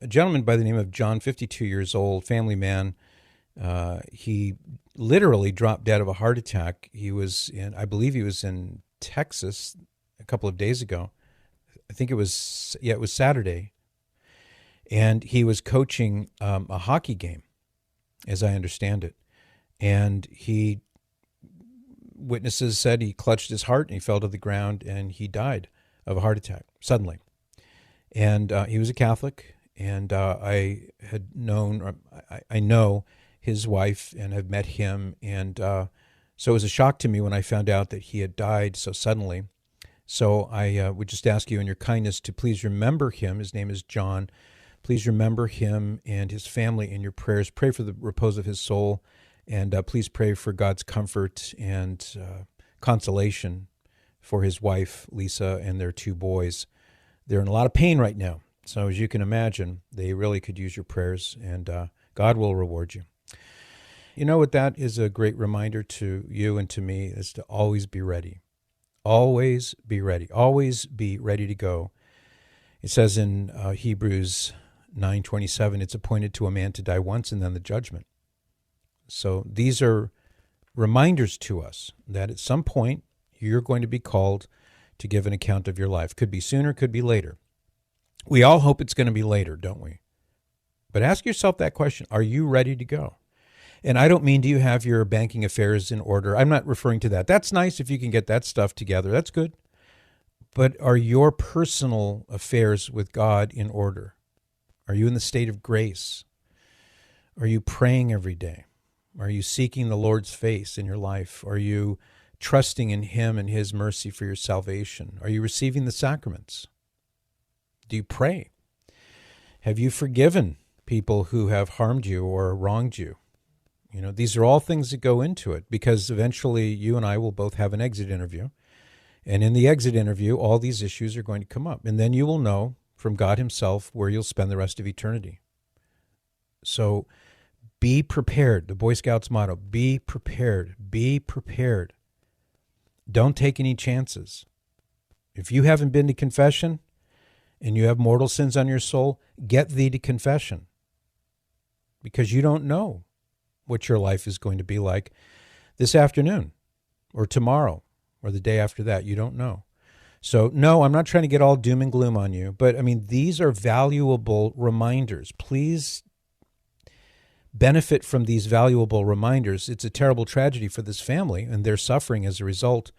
a gentleman by the name of John, 52 years old, family man. He literally dropped dead of a heart attack. I believe he was in Texas a couple of days ago. I think it was Saturday. And he was coaching a hockey game, as I understand it. And witnesses said he clutched his heart and he fell to the ground and he died of a heart attack suddenly. And he was a Catholic, and I had known, or I know his wife and have met him. And so it was a shock to me when I found out that he had died so suddenly. So I would just ask you in your kindness to please remember him. His name is John. Please remember him and his family in your prayers. Pray for the repose of his soul, and please pray for God's comfort and consolation for his wife, Lisa, and their two boys. They're in a lot of pain right now. So as you can imagine, they really could use your prayers, and God will reward you. You know what that is a great reminder to you and to me is to always be ready. Always be ready. Always be ready to go. It says in Hebrews 9:27, it's appointed to a man to die once and then the judgment. So these are reminders to us that at some point you're going to be called to give an account of your life. Could be sooner, could be later. We all hope it's going to be later, don't we? But ask yourself that question. Are you ready to go? And I don't mean do you have your banking affairs in order. I'm not referring to that. That's nice if you can get that stuff together. That's good. But are your personal affairs with God in order? Are you in the state of grace? Are you praying every day? Are you seeking the Lord's face in your life? Are you trusting in Him and His mercy for your salvation? Are you receiving the sacraments? Do you pray? Have you forgiven people who have harmed you or wronged you? You know, these are all things that go into it, because eventually you and I will both have an exit interview. And in the exit interview, all these issues are going to come up. And then you will know from God Himself where you'll spend the rest of eternity. So be prepared. The Boy Scouts motto, be prepared. Be prepared. Don't take any chances. If you haven't been to confession and you have mortal sins on your soul, get thee to confession, because you don't know what your life is going to be like this afternoon or tomorrow or the day after that. You don't know. So no, I'm not trying to get all doom and gloom on you, but I mean, these are valuable reminders. Please benefit from these valuable reminders. It's a terrible tragedy for this family, and they're suffering as a result.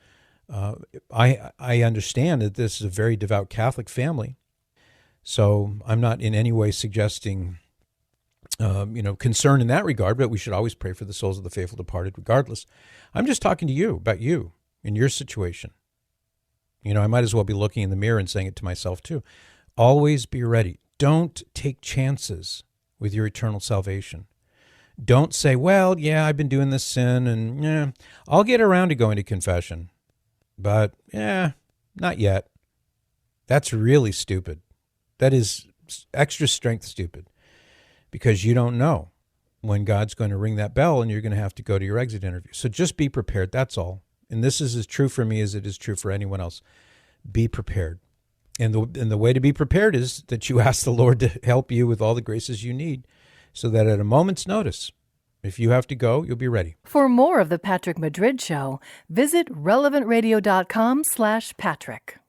I understand that this is a very devout Catholic family, so I'm not in any way suggesting concern in that regard, but we should always pray for the souls of the faithful departed regardless. I'm just talking to you about you in your situation. You know, I might as well be looking in the mirror and saying it to myself too. Always be ready. Don't take chances with your eternal salvation. Don't say, well, yeah, I've been doing this sin and I'll get around to going to confession, but not yet. That's really stupid. That is extra strength stupid, because you don't know when God's going to ring that bell and you're going to have to go to your exit interview. So just be prepared. That's all. And this is as true for me as it is true for anyone else. Be prepared. And the way to be prepared is that you ask the Lord to help you with all the graces you need, so that at a moment's notice, if you have to go, you'll be ready. For more of The Patrick Madrid Show, visit relevantradio.com/Patrick.